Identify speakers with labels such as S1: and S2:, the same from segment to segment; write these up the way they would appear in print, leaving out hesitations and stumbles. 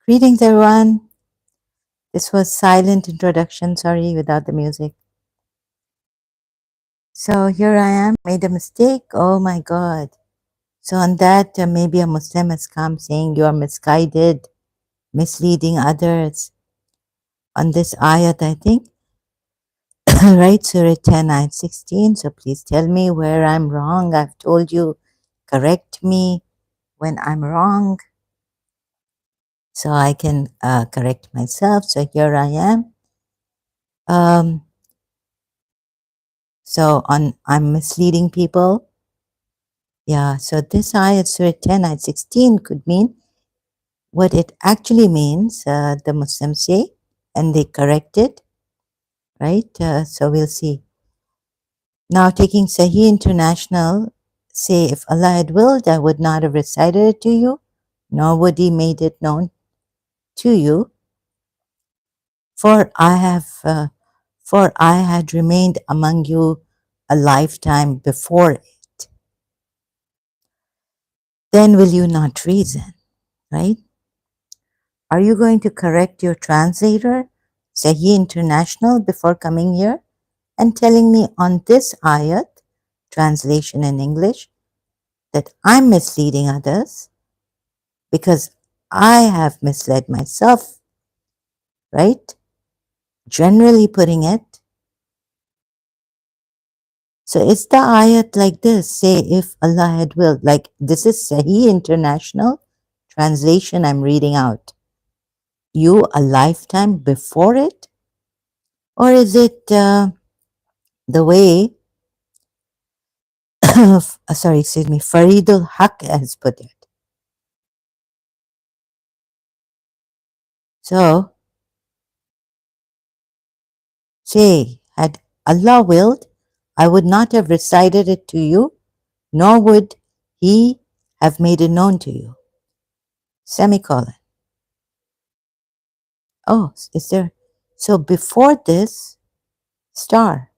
S1: Greetings, everyone. This was silent introduction, sorry, without the music. So here I am, made a mistake. Oh my God. So on that, maybe a Muslim has come saying you are misguided, misleading others. On this ayat, I think, right, Surah 10, ayat 16. So please tell me where I'm wrong. I've told you, correct me when I'm wrong so I can correct myself. So here I am. I'm misleading people. Yeah, so this ayat, Surah 10, ayat 16 could mean what it actually means, the Muslims say, and they correct it, right? So we'll see. Now, taking Sahih International, say, if Allah had willed, I would not have recited it to you, nor would He made it known to you, for I had remained among you a lifetime before it. Then will you not reason, right? Are you going to correct your translator, Sahih International, before coming here and telling me on this ayat, translation in English, that I'm misleading others because I have misled myself, right? Generally putting it. So it's the ayat like this, say if Allah had willed, like this is Sahih International translation I'm reading out. You a lifetime before it? Or is it the way, Faridul Haq has put it? So, say, had Allah willed, I would not have recited it to you, nor would He have made it known to you. Semicolon. Oh, is there? So before this, star.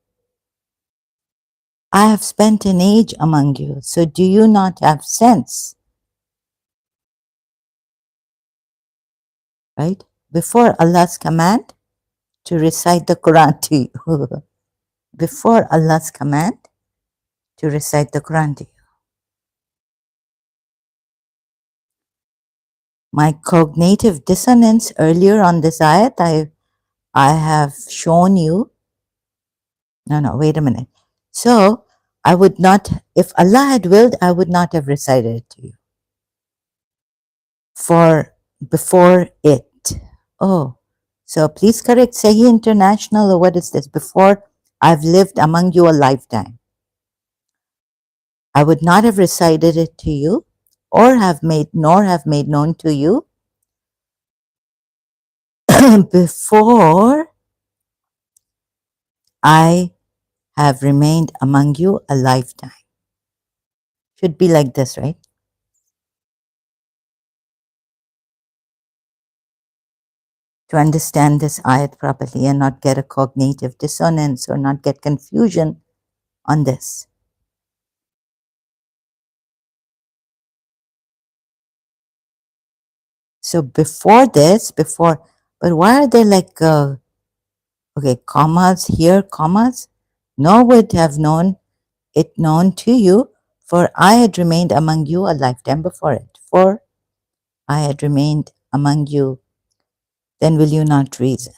S1: I have spent an age among you, so do you not have sense? Right? Before Allah's command to recite the Quran to you. Before Allah's command to recite the Quran to you. My cognitive dissonance earlier on this ayat, I have shown you. No, wait a minute. So I would not, if Allah had willed, I would not have recited it to you. For before it. Oh, so please correct Sahih International, or what is this? Before I've lived among you a lifetime. I would not have recited it to you, or nor have made known to you before I have remained among you a lifetime. Should be like this, right? To understand this ayat properly and not get a cognitive dissonance or not get confusion on this. So before this, but why are there like, commas here, commas? Nor would have known to you, for I had remained among you a lifetime before it. For I had remained among you, then will you not reason?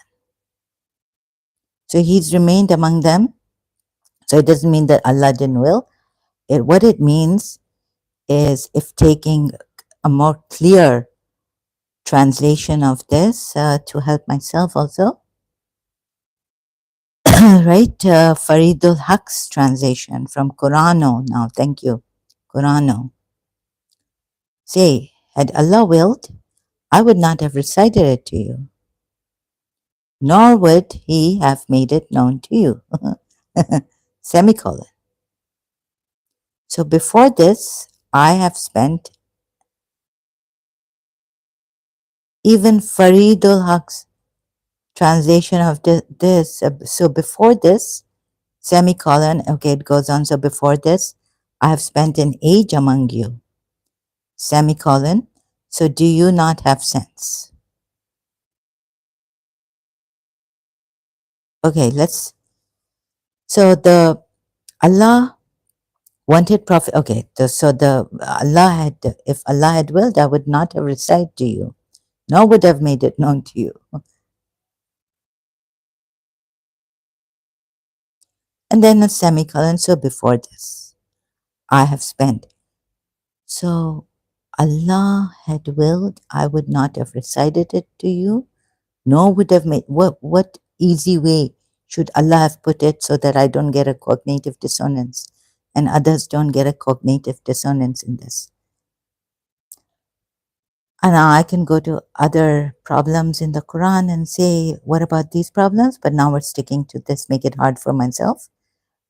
S1: So He's remained among them. So it doesn't mean that Allah didn't will. What it means is, if taking a more clear translation of this to help myself also, right? Faridul Haq's translation from Qurano now. Thank you. Qurano. Say, had Allah willed, I would not have recited it to you, nor would He have made it known to you. Semicolon. So before this, I have spent, even Faridul Haq's translation of this. So before this, semicolon, okay, it goes on. So before this, I have spent an age among you, semicolon. So do you not have sense? Okay, so the Allah wanted Prophet, okay, so the Allah had, if Allah had willed, I would not have recited to you, nor would have made it known to you. And then a semicolon, so before this, I have spent. So Allah had willed, I would not have recited it to you, nor would have made, what easy way should Allah have put it so that I don't get a cognitive dissonance and others don't get a cognitive dissonance in this? And now I can go to other problems in the Quran and say, what about these problems? But now we're sticking to this, make it hard for myself.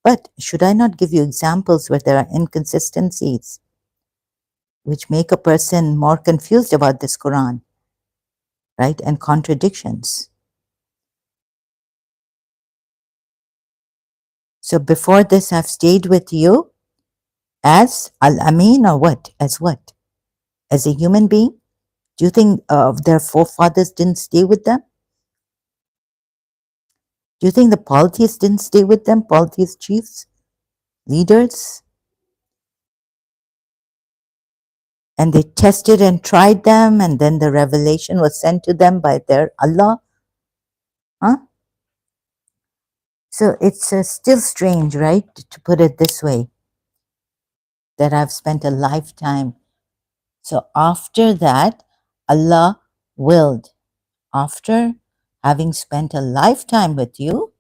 S1: But should I not give you examples where there are inconsistencies which make a person more confused about this Quran, right? And contradictions. So before this, I've stayed with you as Al-Amin, or what? As what? As a human being? Do you think their forefathers didn't stay with them? Do you think the polytheists didn't stay with them? Polytheist chiefs, leaders? And they tested and tried them, and then the revelation was sent to them by their Allah. Huh? So it's still strange, right, to put it this way, that I've spent a lifetime. So after that, Allah willed. After having spent a lifetime with you,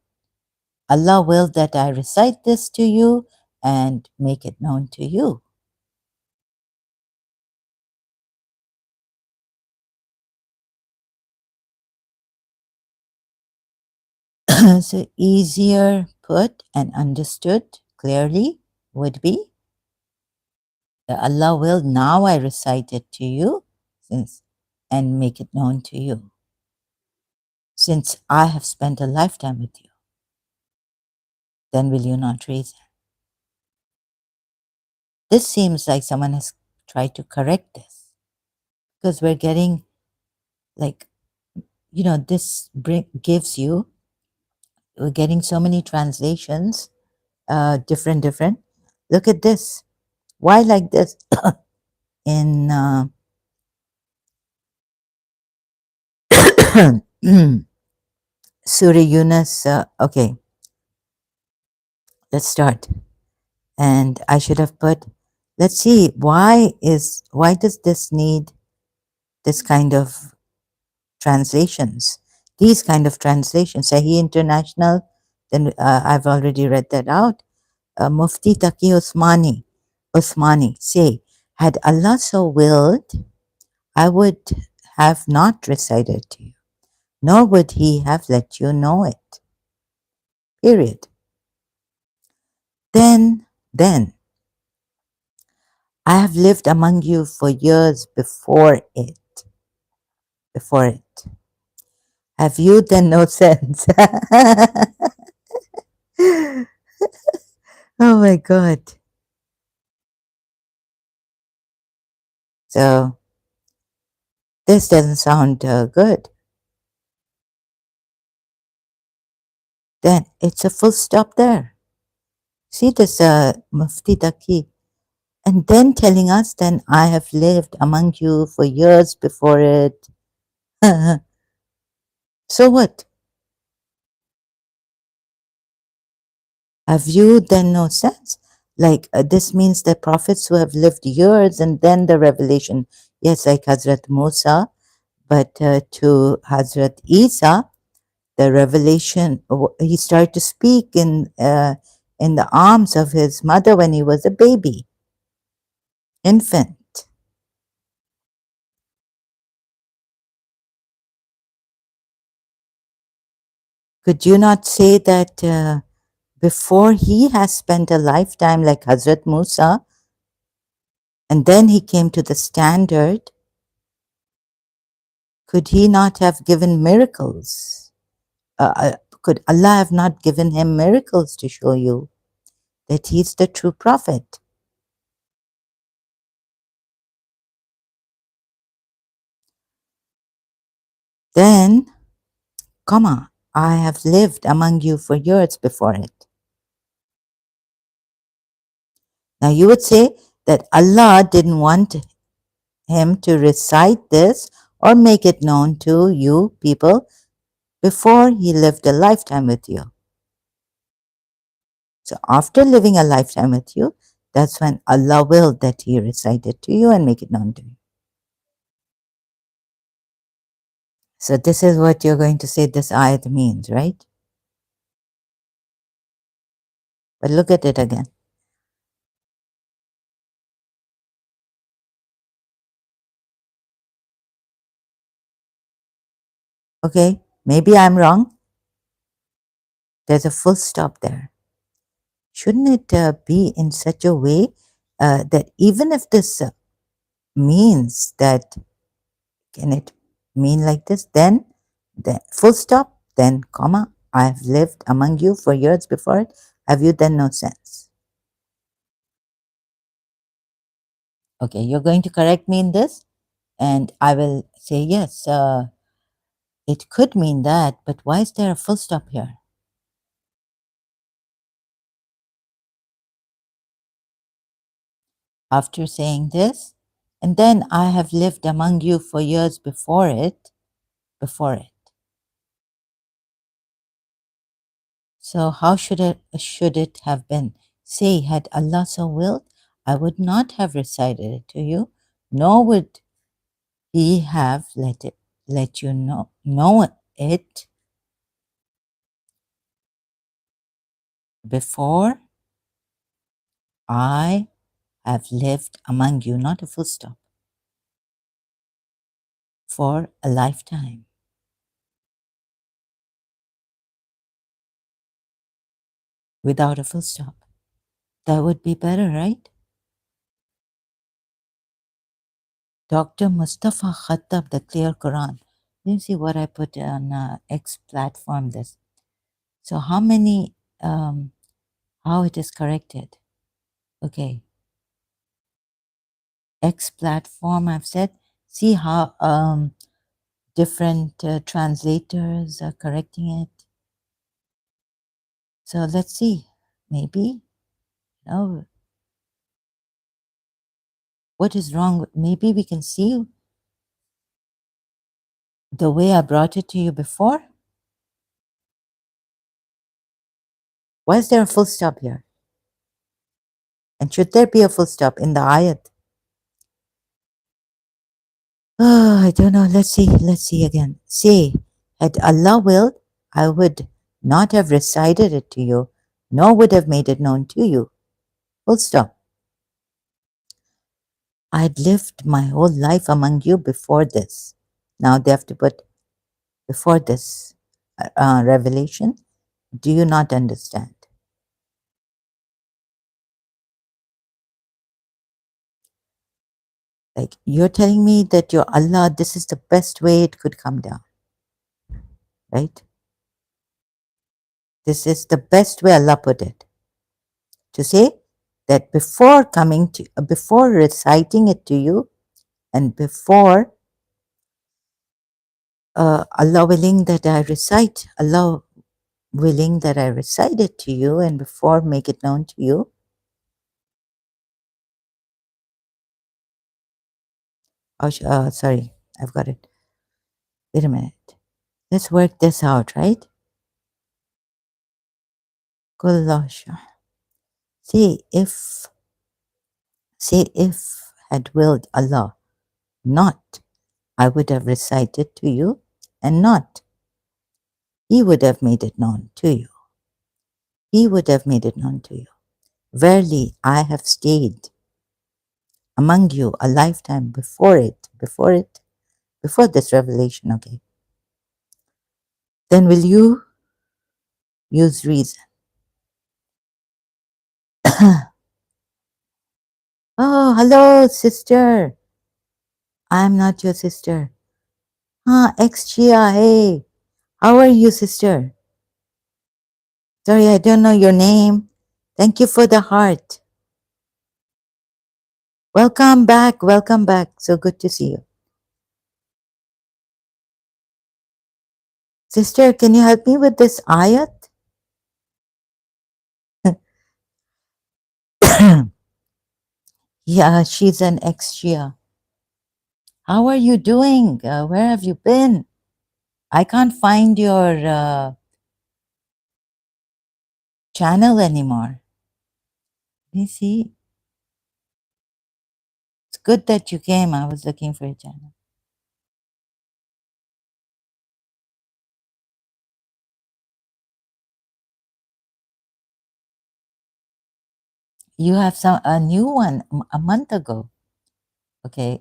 S1: Allah willed that I recite this to you and make it known to you. So easier put and understood clearly would be that Allah will, now I recite it to you and make it known to you, since I have spent a lifetime with you. Then will you not reason? This seems like someone has tried to correct this, because we're getting, like, this gives you, we're getting so many translations, different. Look at this. Why like this? In Surah Yunus, okay, let's start. And I should have put, let's see, why does this need this kind of translations? These kind of translations, Sahih International, then I've already read that out. Mufti Taqi Usmani say, had Allah so willed, I would have not recited to you, nor would he have let you know it. Period. Then, I have lived among you for years before it. Before it. Have you then no sense? Oh my God. So this doesn't sound good. Then it's a full stop there. See this Mufti Taqi. And then telling us, then I have lived among you for years before it. So what? Have you then no sense? Like this means that prophets who have lived years and then the revelation, yes, like Hazrat Musa, but to Hazrat Isa, the revelation, he started to speak in the arms of his mother when he was a baby, infant. Could you not say that before he has spent a lifetime like Hazrat Musa, and then he came to the standard, could he not have given miracles? Could Allah have not given him miracles to show you that he's the true prophet? Then, comma, I have lived among you for years before it. Now you would say that Allah didn't want him to recite this or make it known to you people before he lived a lifetime with you. So after living a lifetime with you, that's when Allah willed that he recite it to you and make it known to you. So this is what you're going to say this ayat means, right? But look at it again. Okay, maybe I'm wrong. There's a full stop there. Shouldn't it be in such a way that even if this means that, can it mean like this? Then the full stop, then comma, I have lived among you for years before it. Have you then no sense? Okay, you're going to correct me in this, and I will say yes. It could mean that, but why is there a full stop here? After saying this, and then I have lived among you for years before it, before it. So how should it have been? Say, had Allah so willed, I would not have recited it to you, nor would He have let you know it before I have lived among you, not a full stop, for a lifetime, without a full stop. That would be better, right? Dr. Mustafa Khattab, the Clear Quran. You see what I put on X platform this. So how it is corrected. Okay. X platform, I've said. See how different translators are correcting it. So let's see. Maybe, what is wrong? Maybe we can see the way I brought it to you before. Why is there a full stop here? And should there be a full stop in the ayat? Oh, I don't know. Let's see. Let's see again. Say, had Allah willed, I would not have recited it to you, nor would have made it known to you. Full stop. I'd lived my whole life among you before this. Now they have to put before this revelation. Do you not understand? Like you're telling me that your Allah, this is the best way it could come down, right? This is the best way Allah put it. To say that before reciting it to you, and before Allah willing that I recite, Allah willing that I recite it to you, and before make it known to you. Oh, sorry, I've got it. Wait a minute. Let's work this out, right? Kullasha. Say if had willed Allah not, I would have recited to you, and not, He would have made it known to you. He would have made it known to you. Verily, I have stayed among you a lifetime before this revelation, okay? Then will you use reason? Oh, hello, sister. I'm not your sister. Ex-Shia, hey. How are you, sister? Sorry, I don't know your name. Thank you for the heart. Welcome back. Welcome back. So good to see you. Sister, can you help me with this ayat? Yeah, she's an ex-Shia. How are you doing? Where have you been? I can't find your channel anymore. Let me see. It's good that you came. I was looking for your channel. You have a new one a month ago. Okay.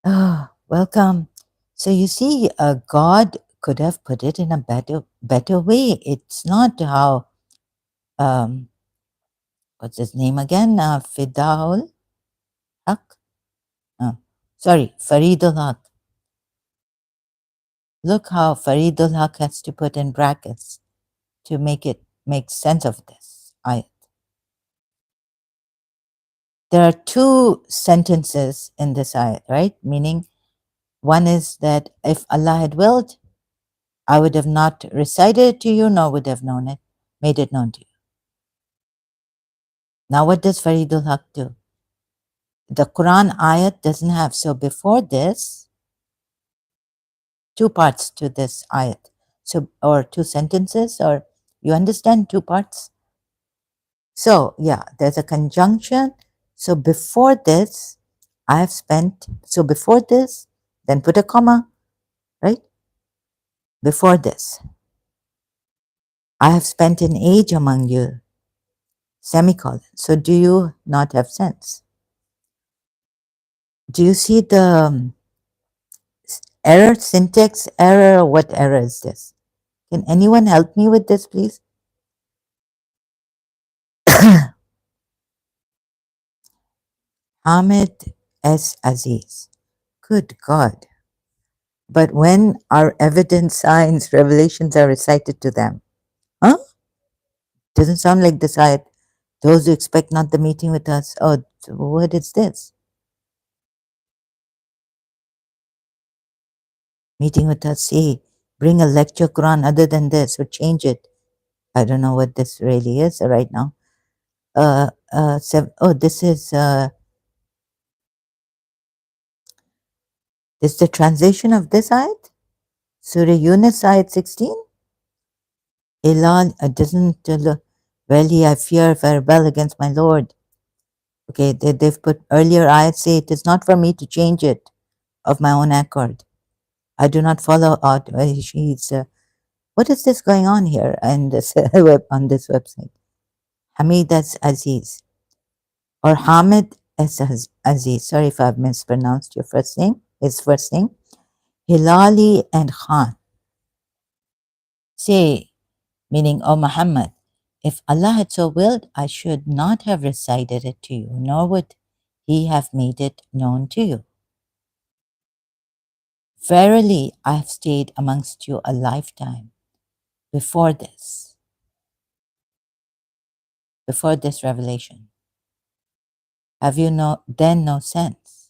S1: Oh, welcome. So you see, God could have put it in a better way. It's not how um, what's his name again? Fidaul Haq? Sorry, Faridul Haq. Look how Faridul Haq has to put in brackets to make sense of this ayat. There are two sentences in this ayat, right? Meaning, one is that if Allah had willed, I would have not recited it to you, nor would have known it, made it known to you. Now, what does Faridul Haq do? The Quran ayat doesn't have. So before this, two parts to this ayat. So, or two sentences, or you understand two parts? So, yeah, there's a conjunction. So before this, I have spent, so before this, then put a comma, right? Before this, I have spent an age among you, semicolon. So do you not have sense? Do you see the error, syntax error? What error is this? Can anyone help me with this, please? Hamid S. Aziz. Good God. But when our evidence, signs, revelations are recited to them, huh? Doesn't sound like this ayat. Those who expect not the meeting with us. Oh, what is this? Meeting with us, say, bring a lecture Quran other than this or change it. I don't know what this really is right now. This is the translation of this ayat? Surah Yunus ayat 16? Elon doesn't look, really I fear if I rebel against my Lord. Okay, they've put earlier ayat say it is not for me to change it of my own accord. I do not follow out. What is this going on here and this on this website? Hamid as Aziz or Hamid as Aziz. Sorry if I've mispronounced your first name. His first name. Hilali and Khan. Say, meaning, O Muhammad, if Allah had so willed, I should not have recited it to you, nor would He have made it known to you. Verily, I have stayed amongst you a lifetime before this revelation. Have you then no sense?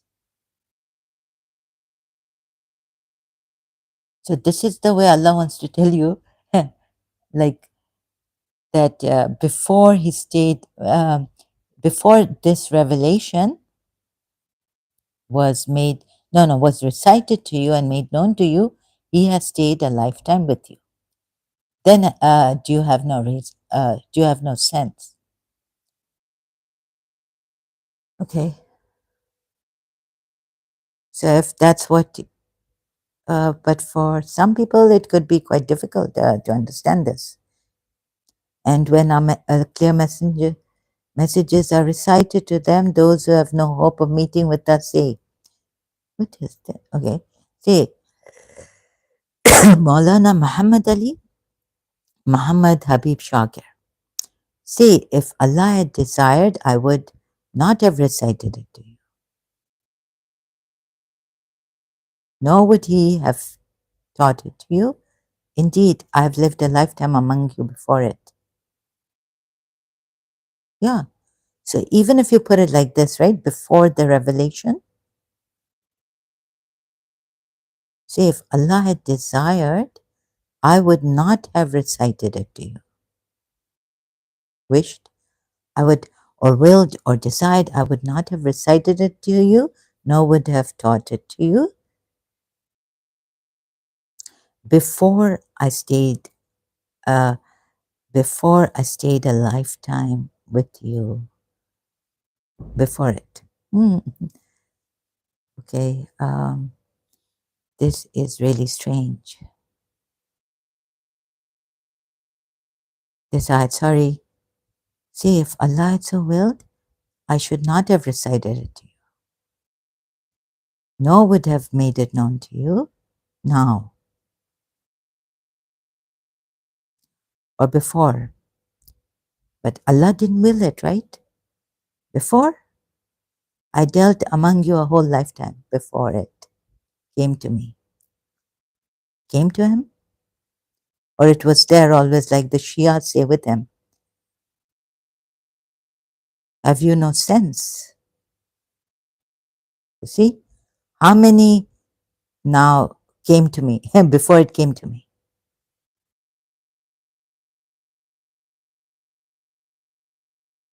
S1: So this is the way Allah wants to tell you, like that before He stayed, before this revelation was made, was recited to you and made known to you, He has stayed a lifetime with you. Then do you have no reason? Do you have no sense? Okay. So if that's what, but for some people it could be quite difficult to understand this. And when a clear messages are recited to them, those who have no hope of meeting with us say, what is that? Okay. Say, Maulana Muhammad Ali, Muhammad Habib Shakir. Say, if Allah had desired, I would not have recited it to you, nor would He have taught it to you. Indeed, I have lived a lifetime among you before it. Yeah. So even if you put it like this, right, before the revelation, Say, if Allah had desired, I would not have recited it to you. Wished, I would, or willed, or desired, I would not have recited it to you, nor would have taught it to you before I stayed, uh, before I stayed a lifetime with you. Before it. Okay, this is really strange. This ayat, sorry. See, if Allah had so willed, I should not have recited it to you, nor would have made it known to you now or before. But Allah didn't will it, right? Before, I dealt among you a whole lifetime before it came to me. Came to him? Or it was there always, like the Shia say with him. Have you no sense? You see? How many now came to me before it came to me?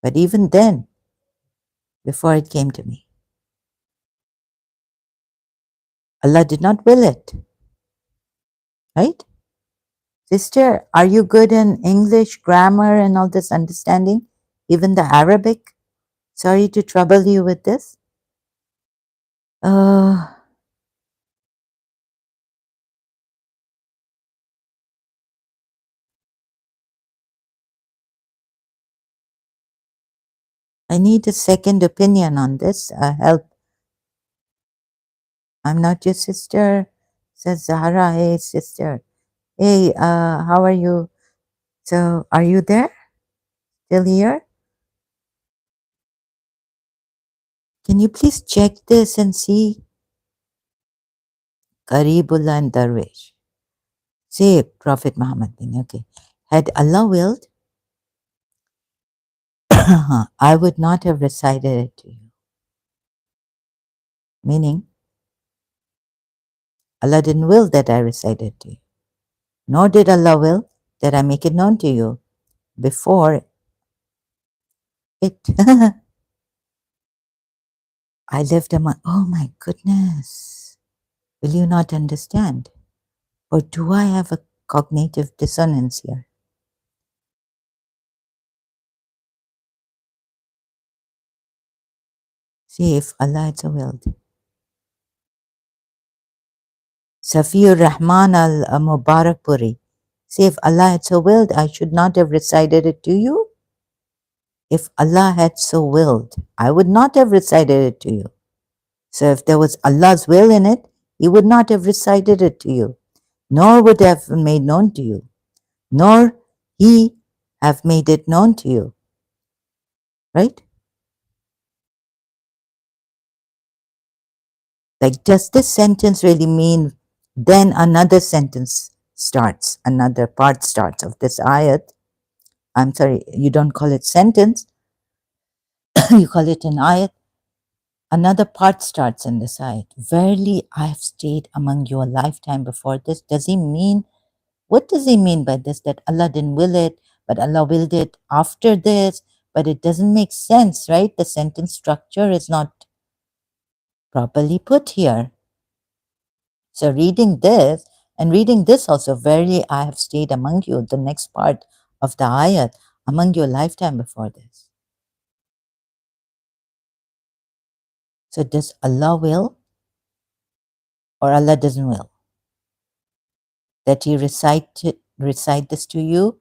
S1: But even then, before it came to me, Allah did not will it. Right? Sister, are you good in English, grammar, and all this understanding? Even the Arabic? Sorry to trouble you with this. I need a second opinion on this. Help. I'm not your sister, says Zahra. Hey, sister. Hey, how are you? So, are you there? Still here? Can you please check this and see? Karibullah and Darwish. Say Prophet Muhammad bin, okay. Had Allah willed, I would not have recited it to you. Meaning, Allah didn't will that I recite it to you. Nor did Allah will that I make it known to you before it. I lived among, oh my goodness. Will you not understand? Or do I have a cognitive dissonance here? See if Allah had so willed. Safiur Rahman al Mubarakpuri. See if Allah had so willed, I should not have recited it to you. If Allah had so willed, I would not have recited it to you. So if there was Allah's will in it, He would not have recited it to you, nor would have made known to you, nor He have made it known to you. Right? Like, does this sentence really mean then another sentence starts, another part starts of this ayat? I'm sorry, you don't call it sentence, you call it an ayat. Another part starts in this ayat. Verily, I have stayed among you a lifetime before this. Does he mean, what does he mean by this? That Allah didn't will it, but Allah willed it after this? But it doesn't make sense, right? The sentence structure is not properly put here. So reading this and reading this also, verily I have stayed among you, the next part of the ayat, among you a lifetime before this. So does Allah will or Allah doesn't will that He recite this to you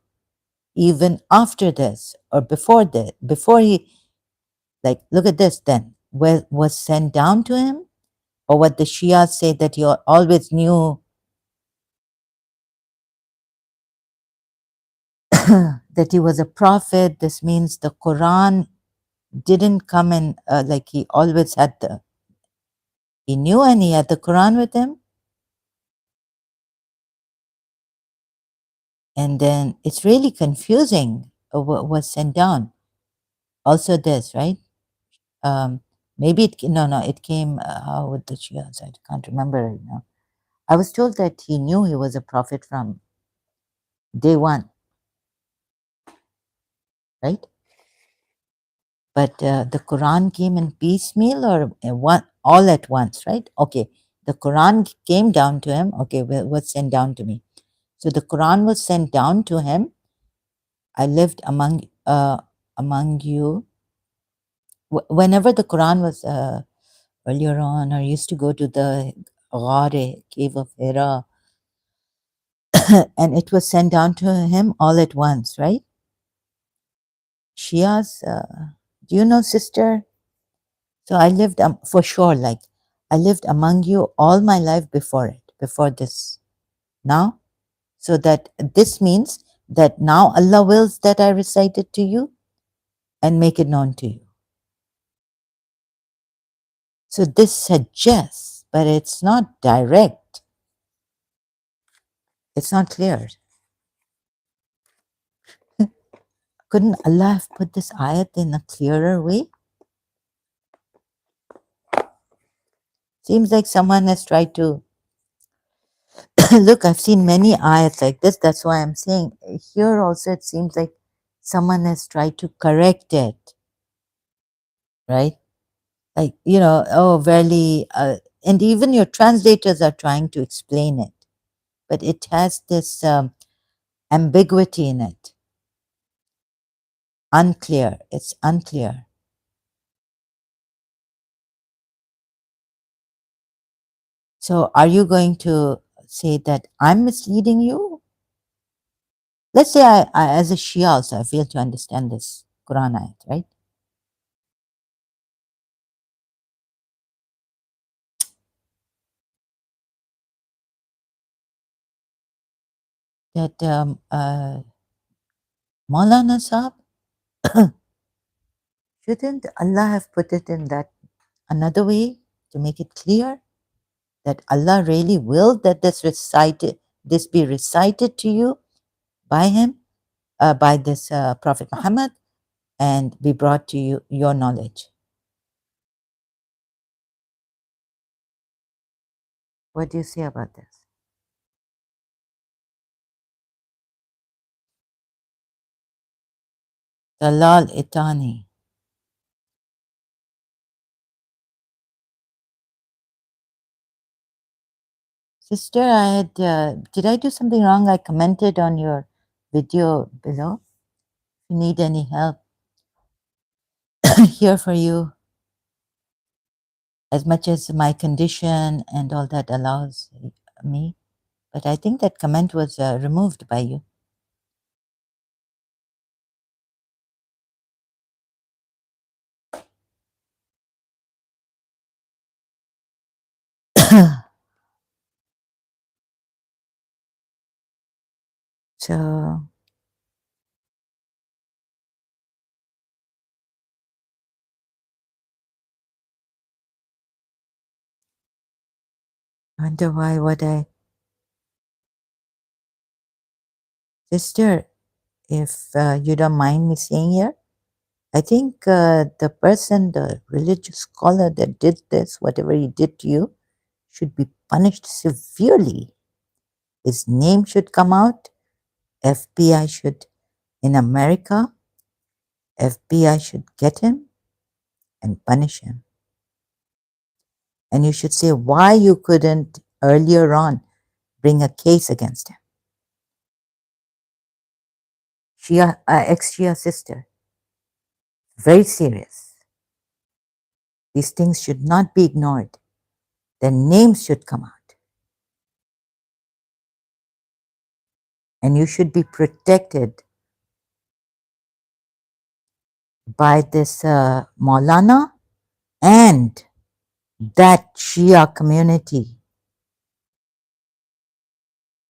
S1: even after this or before this, before He, like, look at this then, was sent down to Him, or what the Shia say that He always knew that He was a prophet. This means the Quran didn't come in, like He always had He knew and He had the Quran with Him. And then it's really confusing what was sent down. Also this, right? Maybe it, no, it came, how with the Shias, I can't remember right now. I was told that he knew he was a prophet from day one, right? But the Quran came in piecemeal or all at once, right? Okay, the Quran came down to him. Okay, was sent down to me. So the Quran was sent down to him. I lived among you. Whenever the Quran was earlier on, I used to go to the Ghare, cave of Hira, and it was sent down to him all at once, right? Shias, do you know, sister? So I lived for sure, like I lived among you all my life before it, before this. Now, so that this means that now Allah wills that I recite it to you and make it known to you. So this suggests, but it's not direct. It's not clear. Couldn't Allah have put this ayat in a clearer way? Seems like someone has tried to look. I've seen many ayats like this. That's why I'm saying here also it seems like someone has tried to correct it, right? Like, oh, verily, and even your translators are trying to explain it, but it has this ambiguity in it. Unclear. It's unclear. So are you going to say that I'm misleading you? Let's say I as a Shia also, I fail to understand this Quran ayat, right? That Maulana Sahib, shouldn't Allah have put it in that another way to make it clear that Allah really willed that this be recited to you by him, by this Prophet Muhammad, and be brought to you your knowledge. What do you say about this? Dalal Itani. Sister, did I do something wrong? I commented on your video below. If you need any help, here for you, as much as my condition and all that allows me. But I think that comment was removed by you. So, I wonder why would I. Sister, if you don't mind me saying here, I think the person, the religious scholar that did this, whatever he did to you, should be punished severely. His name should come out. FBI should, in America, FBI should get him and punish him. And you should say why you couldn't earlier on bring a case against him. Shia, ex-Shia sister, very serious. These things should not be ignored. Their names should come out. And you should be protected by this Maulana and that Shia community,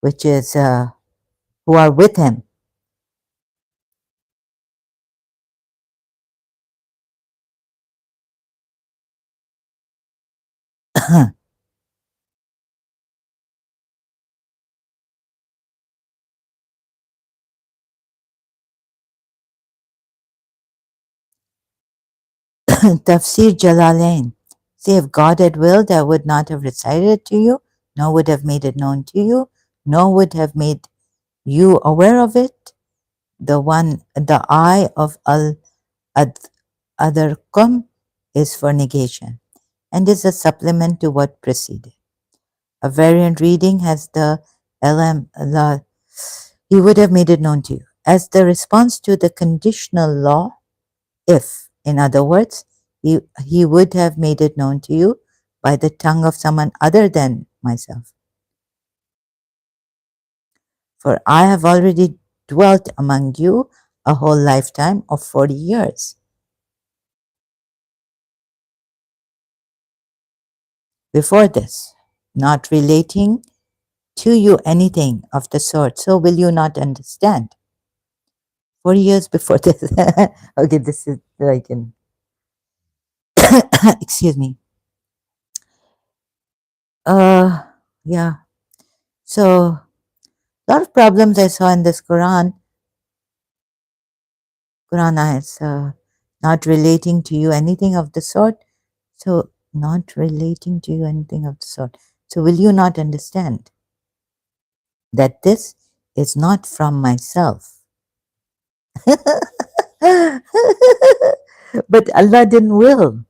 S1: which is who are with him. Tafsir Jalalain. Say, if God had willed, I would not have recited it to you, nor would have made it known to you, nor would have made you aware of it. The I of al-adarkum is for negation and is a supplement to what preceded. A variant reading has the LM, he would have made it known to you as the response to the conditional law if, in other words, he would have made it known to you by the tongue of someone other than myself. For I have already dwelt among you a whole lifetime of 40 years. Before this, not relating to you anything of the sort, so will you not understand? 40 years before this. Okay, this is like in, excuse me. Uh, yeah. So, a lot of problems I saw in this Quran ayats, not relating to you anything of the sort. So, not relating to you anything of the sort. So, will you not understand that this is not from myself? But Allah didn't will.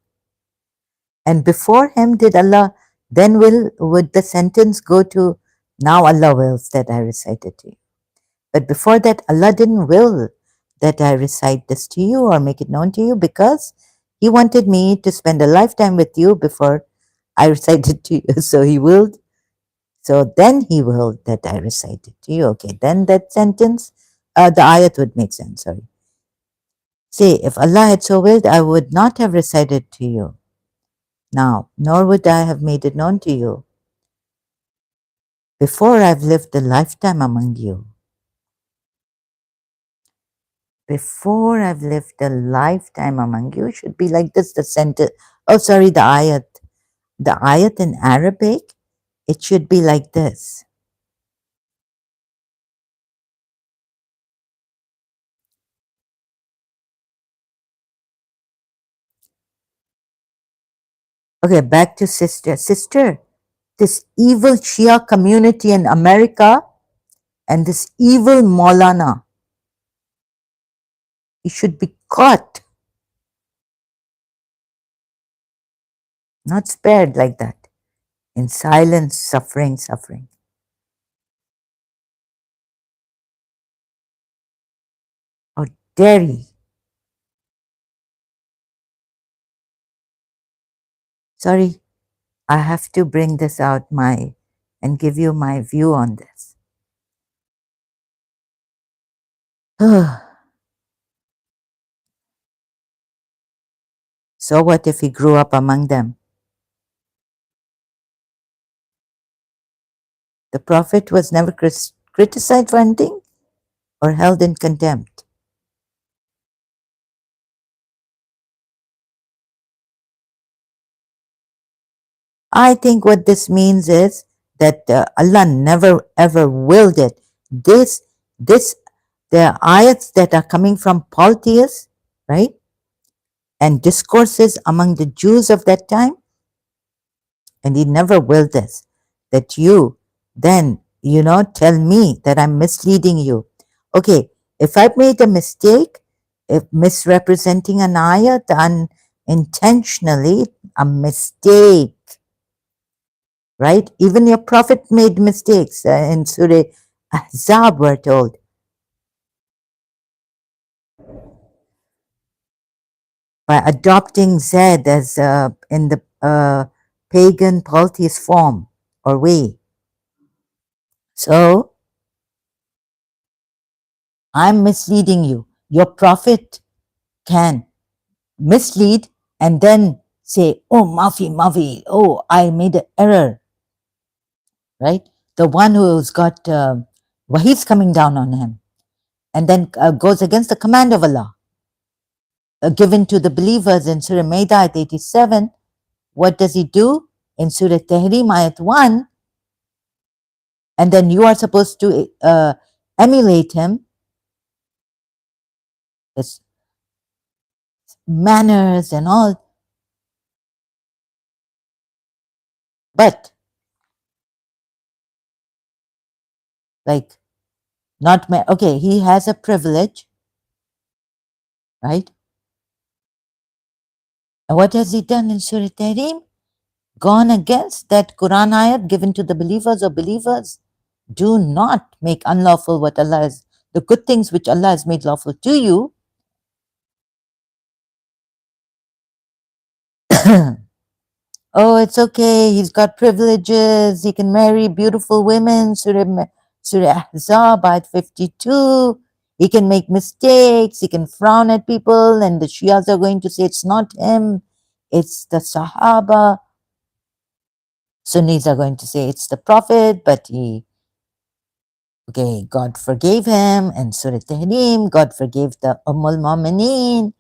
S1: And before him, did Allah then will, would the sentence go to, now Allah wills that I recite it to you. But before that, Allah didn't will that I recite this to you or make it known to you because He wanted me to spend a lifetime with you before I recite it to you. So He willed. So then He willed that I recite it to you. Okay, then that sentence, the ayat would make sense. Sorry. Say, if Allah had so willed, I would not have recited to you now, nor would I have made it known to you before I've lived a lifetime among you. Before I've lived a lifetime among you should be like this, the sentence. Oh, sorry, the ayat. The ayat in Arabic, it should be like this. Okay, back to sister. Sister, this evil Shia community in America and this evil Maulana, he should be caught, not spared like that. In silence, suffering, suffering. How dare he? Sorry, I have to bring this out and give you my view on this. So what if he grew up among them? The Prophet was never criticized for anything or held in contempt. I think what this means is that Allah never ever willed it. This, this, the ayats that are coming from polytheists, right, and discourses among the Jews of that time, and He never willed this. That you then, tell me that I'm misleading you. Okay, if I've made a mistake, if misrepresenting an ayat unintentionally, a mistake, right? Even your prophet made mistakes. In Surah Ahzab, we're told. By adopting Zed as in the pagan polytheist form or way. So, I'm misleading you. Your prophet can mislead and then say, oh, Mafi, oh, I made an error, right? The one who's got wahis coming down on him and then goes against the command of Allah given to the believers in Surah Maida at 87. What does he do? In Surah Tahrim ayat 1, and then you are supposed to emulate him, his manners and all. But Like, okay, he has a privilege, right? And what has he done in Surah Tahrim? Gone against that Quran ayat given to the believers or believers. Do not make unlawful what Allah has, the good things which Allah has made lawful to you. Oh, it's okay. He's got privileges. He can marry beautiful women. Surah Ahzab, ayat 52. He can make mistakes. He can frown at people, and the Shias are going to say it's not him, it's the Sahaba. Sunnis are going to say it's the Prophet, but God forgave him, and Surah Tahrim, God forgave the Ummul Mu'mineen,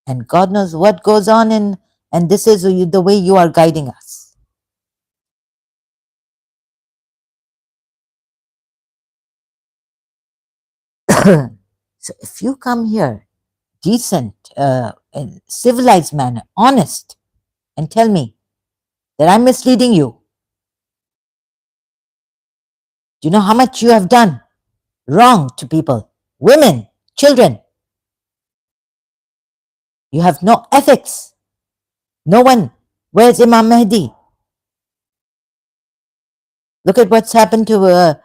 S1: and God knows what goes on and this is the way you are guiding us. So if you come here decent, in civilized manner, honest, and tell me that I'm misleading you, do you know how much you have done wrong to people, women, children? You have no ethics. No one. Where's Imam Mahdi? Look at what's happened to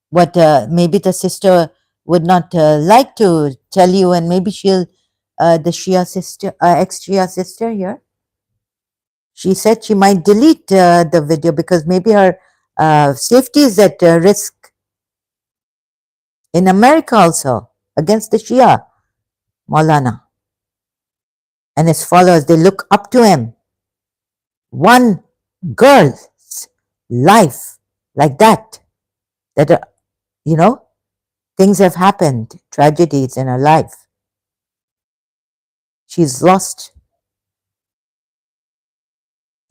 S1: what maybe the sister would not like to tell you, and maybe she'll, the Shia sister, ex-Shia sister here, she said she might delete the video because maybe her safety is at risk in America also against the Shia Maulana and his followers. They look up to him. One girl's life like that, you know, things have happened, tragedies in her life. She's lost.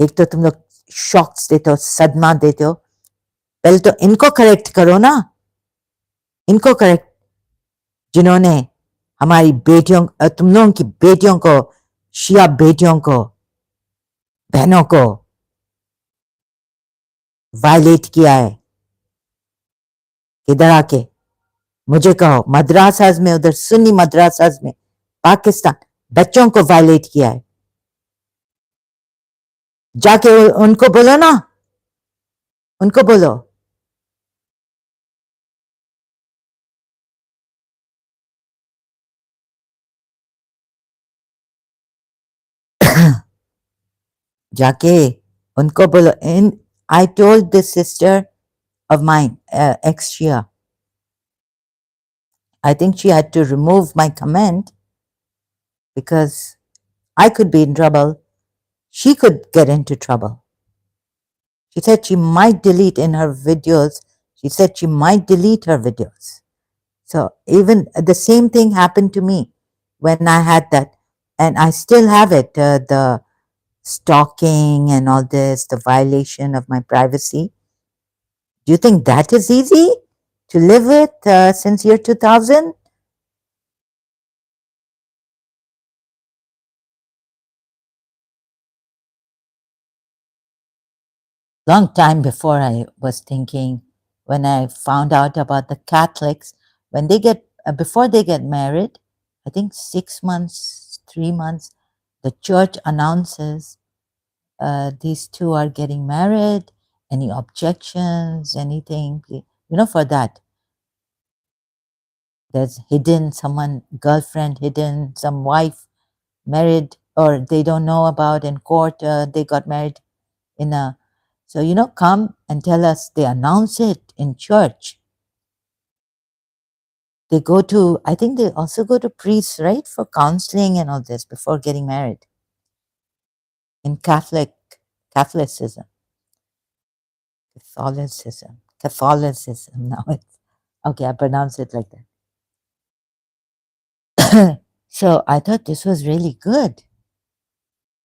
S1: एक तो तुम लोग shocks देते हो, सदमा देते हो. पहले तो इनको करेक्ट करो ना, इनको करेक्ट, जिन्होंने हमारी बेटियों, तुम लोगों की बेटियों को, शिया बेटियों को, बहनों को वायलेट किया है. इधर आके मुझे कहो, मद्रासाज में, उधर सुन्नी मद्रासाज में, पाकिस्तान, बच्चों को वायलेट किया है. जाके उनको बोलो ना, उनको बोलो. जाके उनको बोलो. I told this sister of mine, ex-Shia, I think she had to remove my comment because I could be in trouble. She could get into trouble. She said she might delete in her videos. She said she might delete her videos. So even the same thing happened to me when I had that. And I still have it, the stalking and all this, the violation of my privacy. Do you think that is easy to live with since year 2000? Long time before I was thinking, when I found out about the Catholics, when they get, before they get married, I think 6 months, 3 months, the church announces these two are getting married. Any objections, anything, for that. There's hidden someone, girlfriend hidden, some wife married, or they don't know about in court, they got married in a, so, come and tell us. They announce it in church. They go to, I think they also go to priests, right, for counseling and all this before getting married. In Catholicism. Catholicism. Now it's, okay, I pronounce it like that. So I thought this was really good,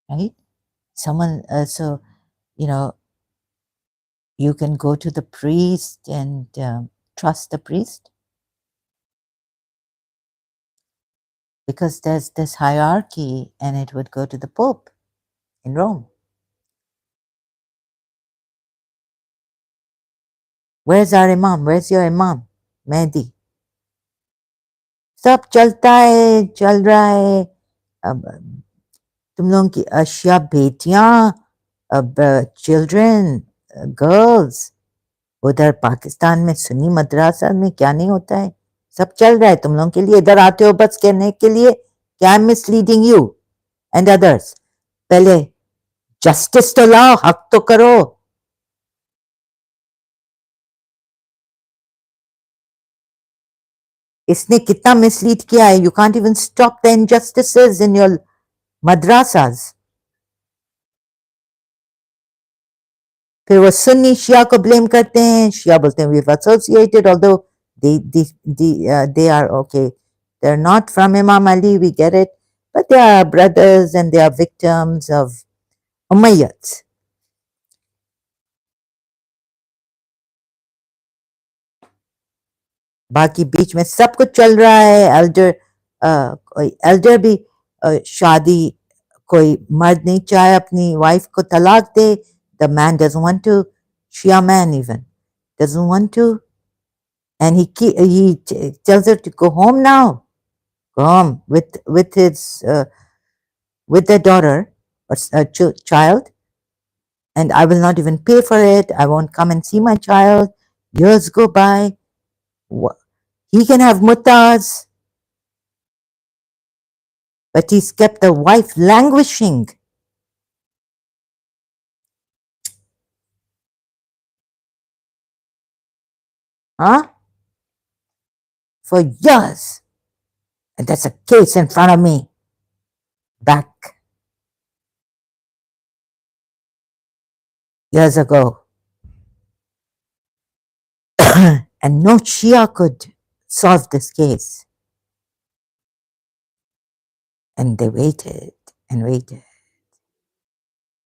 S1: right? Someone, so, you can go to the priest and trust the priest. Because there's this hierarchy, and it would go to the Pope in Rome. Where's our Imam? Where's your Imam? Mehdi. सब चलता है, चल रहा है. अब तुम लोगों की अशिया बेटियां, अब चिल्ड्रन, गर्ल्स, उधर पाकिस्तान में सुन्नी मदरसा में क्या नहीं होता है, सब चल रहा है तुम लोगों के लिए. इधर आते हो बस कहने के लिए कि I am misleading you and others. पहले जस्टिस तो लाओ, हक तो करो. इसने कितना मिसलीड किया है. You can't even stop the injustices in your madrasas. फिर वो सुन्नी शिया को ब्लेम करते हैं. शिया बोलते हैं we have associated, although they are okay, they're not from Imam Ali, we get it, but they are brothers and they are victims of Umayyads. बाकी बीच में सब कुछ चल रहा है. कोई एल्डर भी शादी, कोई मर्द नहीं चाहे अपनी वाइफ को तलाक दे. The man doesn't want to, Shia man even doesn't want to, and he tells her to go home now, go home with his with their daughter or child, and I will not even pay for it. I won't come and see my child. Years go by. He can have mutas, but he's kept the wife languishing. Huh? For years. And that's a case in front of me. Back years ago. And no Shia could solve this case. And they waited and waited.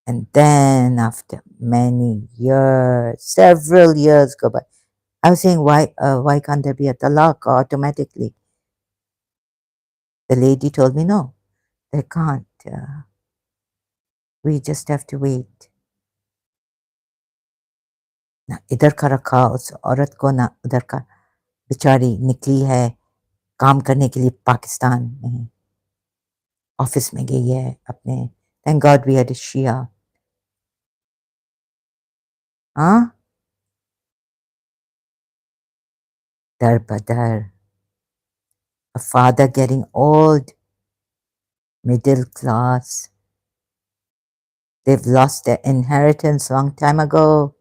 S1: And then after many years, several years go by, I was saying, why can't there be a talaq automatically? The lady told me, no, they can't. We just have to wait. ना इधर का रखा उस औरत को, ना उधर का. बेचारी निकली है काम करने के लिए पाकिस्तान में, ऑफिस में गई है अपने. Thank God we had a Shia. हाँ, दर बदर. A father getting old, middle class. They've lost their inheritance long time ago.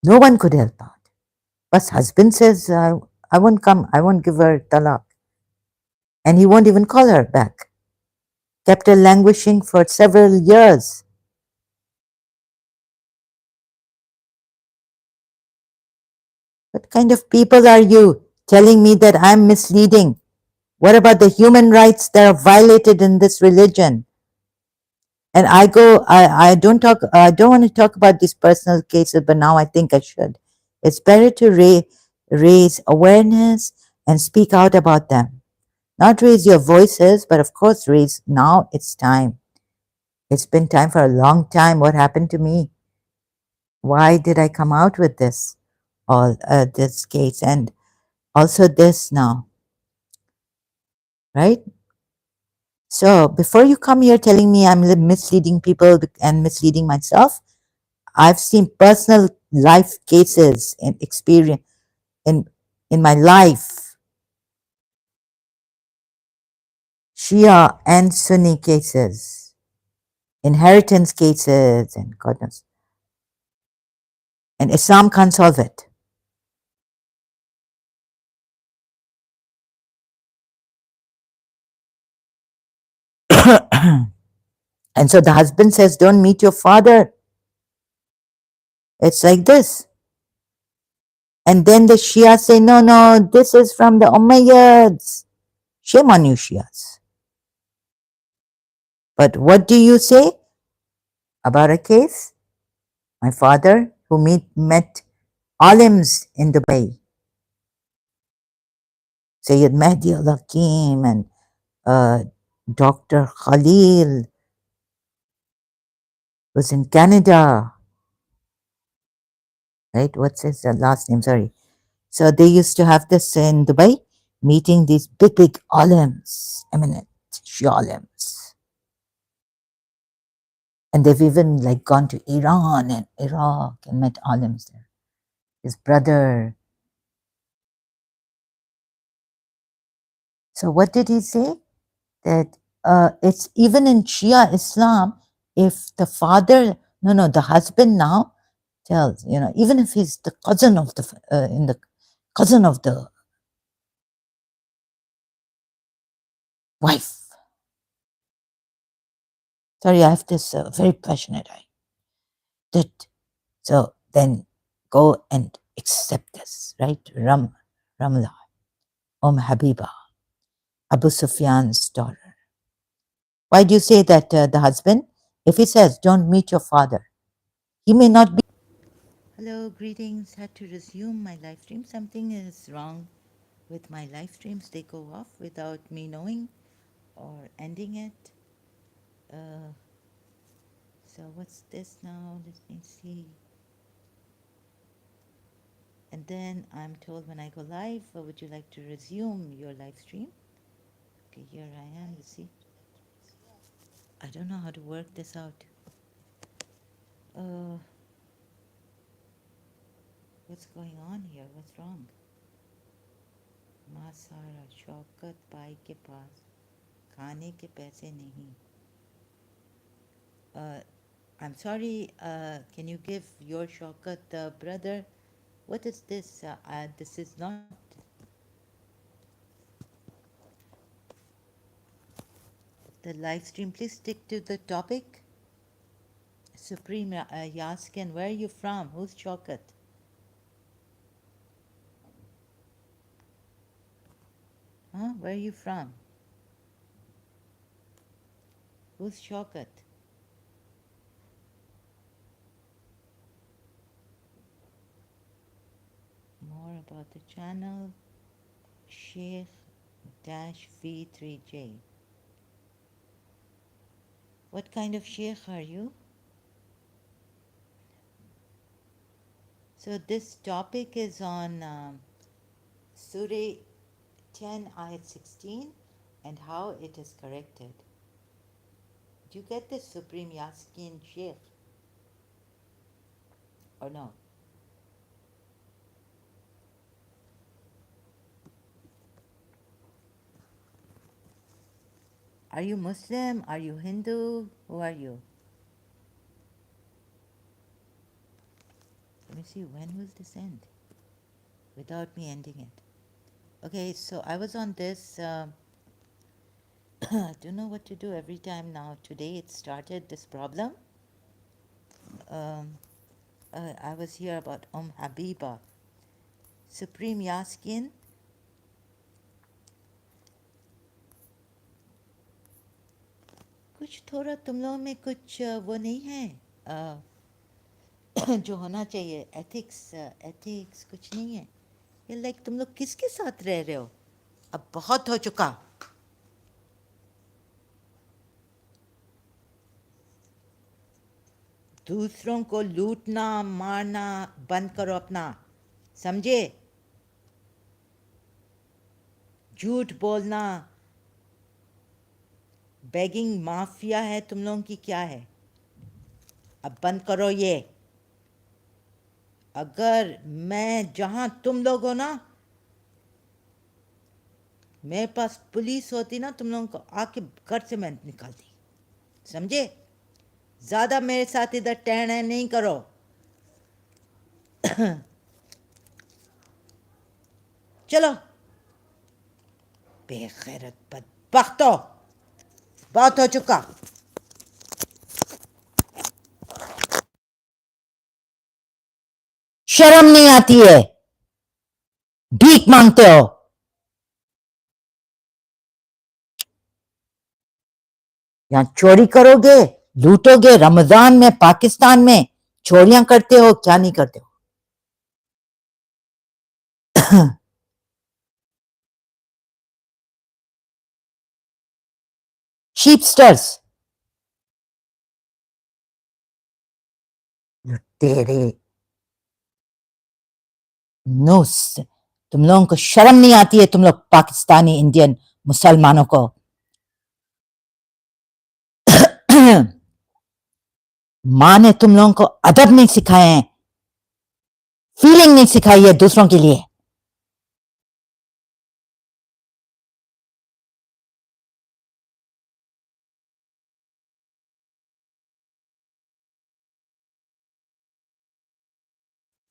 S1: No one could help out. But husband says, I won't come, I won't give her talaq. And he won't even call her back. Kept her languishing for several years. What kind of people are you telling me that I'm misleading? What about the human rights that are violated in this religion? And I don't want to talk about these personal cases, but now I think I should. It's better to raise awareness and speak out about them. Not raise your voices, but of course raise, now it's time. It's been time for a long time. What happened to me? Why did I come out with this? All this case and also this now, right? So before you come here telling me I'm misleading people and misleading myself, I've seen personal life cases and experience in my life, Shia and Sunni cases, inheritance cases, and God knows. And Islam can't solve it. And so the husband says, don't meet your father. It's like this. And then the Shia say, no, no, this is from the Umayyads. Shame on you, Shias. But what do you say about a case? My father, who met alims in Dubai, Sayyid Mahdi al-Hakim and Dr. Khalil, who's in Canada, right? What's his last name? Sorry. So they used to have this in Dubai, meeting these big, big alims, eminent Shia alims. And they've even like gone to Iran and Iraq and met alims there. His brother. So what did he say? That it's even in Shia Islam, if the father, no, the husband now tells, even if he's the cousin of the cousin of the wife. Sorry, I have this very passionate eye. That so then go and accept this, right? Ramla, Habiba, Abu Sufyan's daughter. Why do you say that the husband? If he says, "Don't meet your father," he may not be. Hello, greetings. Had to resume my live stream. Something is wrong with my live streams. They go off without me knowing or ending it. Uh, so what's this now? Let me see. And then I'm told when I go live, would you like to resume your live stream? Okay, here I am. You see, I don't know how to work this out. Uh, what's going on here? What's wrong? मासारा Shaukat भाई के पास खाने के पैसे नहीं. I'm sorry, can you give your Shaukat brother? What is this? This is not the live stream. Please stick to the topic. Supreme Yaskin, where are you from? Who's Shaukat? Huh? Where are you from? Who's Shaukat? More about the channel. Sheikh V3J. What kind of Sheikh are you? So this topic is on Surah 10 ayat 16 and how it is corrected. Do you get this, Supreme Yaskin Sheikh? Or no? Are you Muslim? Are you Hindu? Who are you? Let me see, when will this end? Without me ending it. Okay, so I was on this. I don't know what to do every time now. Today it started this problem. Um, I was here about Habiba. Supreme Yaskin. कुछ थोड़ा तुम लोगों में कुछ वो नहीं है जो होना चाहिए एथिक्स कुछ नहीं है ये लाइक तुम लोग किसके साथ रह रहे हो अब बहुत हो चुका दूसरों को लूटना मारना बंद करो अपना समझे झूठ बोलना बेगिंग माफिया है तुम लोगों की क्या है अब बंद करो ये अगर मैं जहां तुम लोग हो ना मेरे पास पुलिस होती ना तुम लोगों को आके घर से मैं निकालती समझे ज्यादा मेरे साथ इधर टहने नहीं करो चलो बेगैरत बदबख्तो बहुत हो चुका शर्म नहीं आती है भीख मांगते हो यहाँ चोरी करोगे लूटोगे रमजान में पाकिस्तान में चोरियां करते हो क्या नहीं करते हो शीपस्टर्स तेरे नूस, तुम लोगों को शर्म नहीं आती है? तुम लोग पाकिस्तानी इंडियन मुसलमानों को माँ ने तुम लोगों को अदब नहीं सिखाए हैं, फीलिंग नहीं सिखाई है दूसरों के लिए।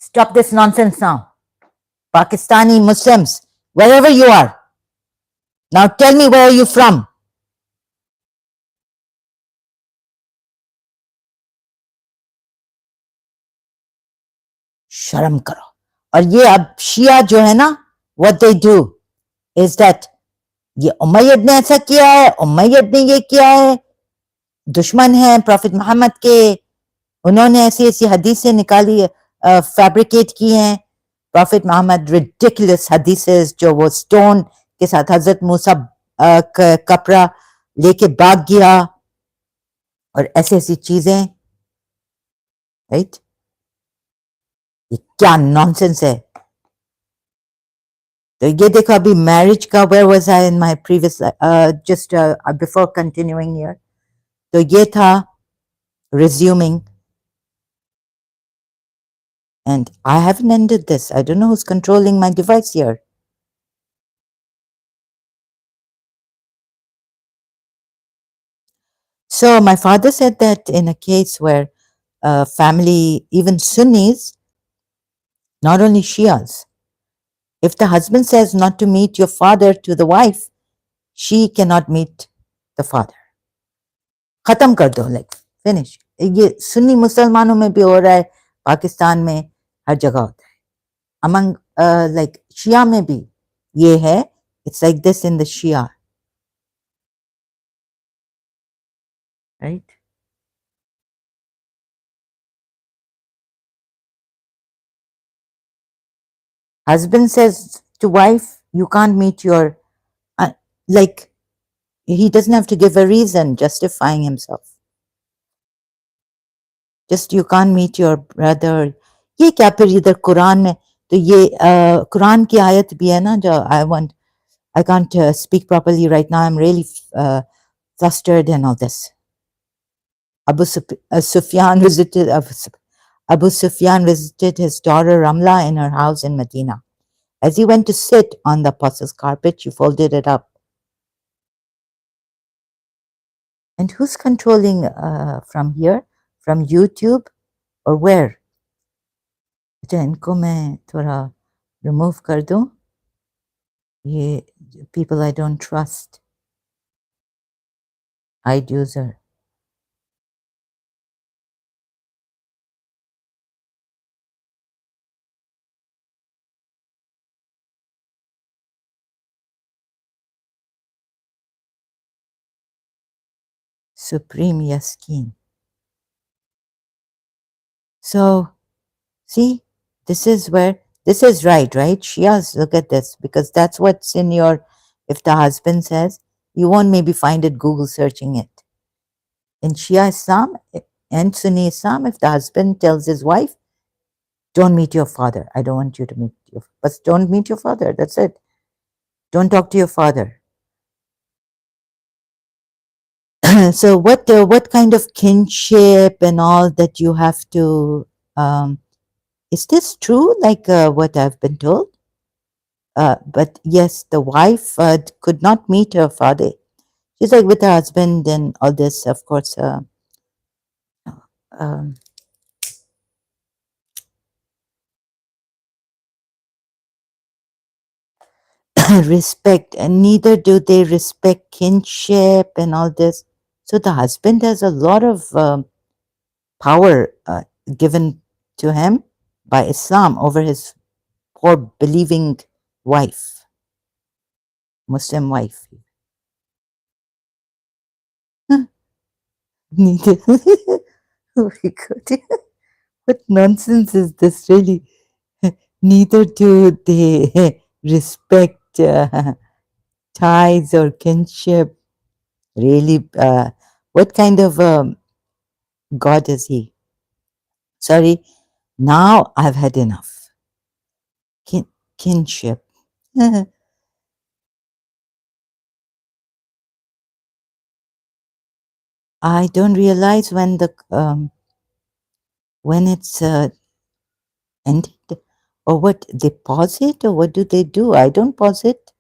S1: Stop this nonsense now. Pakistani Muslims, wherever you are, now tell me, where are you from? शर्म करो। और ये अब शिया जो है ना, what they do is that ये उमैयद ने ऐसा किया है, उमैयद ने ये किया है, दुश्मन है प्रॉफिट मोहम्मद के, उन्होंने ऐसी ऐसी हदीसें निकाली, फैब्रिकेट की हैं प्रॉफिट मोहम्मद, रिडिकुलस हदीसेस, जो वो स्टोन के साथ हजरत मूसा कपड़ा लेके भाग गया, और ऐसी ऐसी चीजें, राइट? ये क्या नॉनसेंस है? तो ये देखो, अभी मैरिज का, where was I in my previous, just before continuing here, तो ये था resuming, and I haven't ended this. I don't know who's controlling my device here. So my father said that in a case where family, even Sunnis, not only Shias, if the husband says not to meet your father to the wife, she cannot meet the father. खत्म कर दो, like finish. ये सुन्नी मुसलमानों में भी हो रहा है, पाकिस्तान में हर जगह होता है, among like Shia में भी ये है. It's like this in the Shia, right? Husband says to wife, you can't meet your, like, he doesn't have to give a reason justifying himself. Just you can't meet your brother. ये क्या फिर इधर कुरान में, तो ये कुरान की आयत भी है ना, जो I can't speak properly right now. I'm really flustered and all this. Sufyan visited Abu Sufyan visited his daughter Ramla in her house in Medina. As he went to sit on the apostle's carpet, she folded it up. And who's controlling from here? From YouTube or where? अच्छा, इनको मैं थोड़ा remove कर दूं, ये people I don't trust. Hide user. Supreme Yaskin. So, see, this is where, this is right? Shias, look at this, because that's what's in your, if the husband says, you won't maybe find it Google searching it. In Shia Islam and Sunni Islam, if the husband tells his wife, don't meet your father, I don't want you to meet your, but don't meet your father, that's it. Don't talk to your father. So what kind of kinship and all that you have to, is this true, like what I've been told? But yes, the wife could not meet her father. She's like with her husband and all this, of course. Um, respect, and neither do they respect kinship and all this. So the husband has a lot of power given to him by Islam over his poor believing wife, Muslim wife. Neither. Oh my God. What nonsense is this, really? Neither do they respect ties or kinship. Really, what kind of God is he? Sorry, Now I've had enough. Kin- kinship. I don't realize when it's ended, or what they pause it, or what do they do? I don't pause it.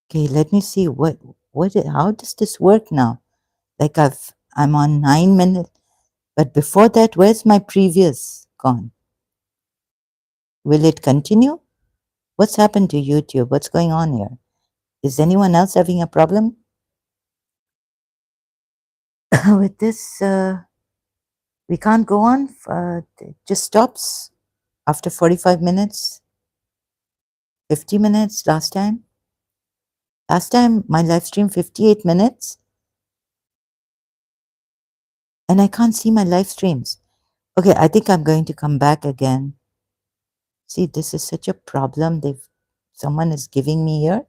S1: Okay, let me see how does this work now? Like I'm on 9 minutes, but before that, where's my previous gone? Will it continue? What's happened to YouTube? What's going on here? Is anyone else having a problem with this? We can't go on. It just stops after 45 minutes, 50 minutes last time. Last time my live stream 58 minutes and I can't see my live streams. Okay, I think I'm going to come back again. See, this is such a problem someone is giving me here.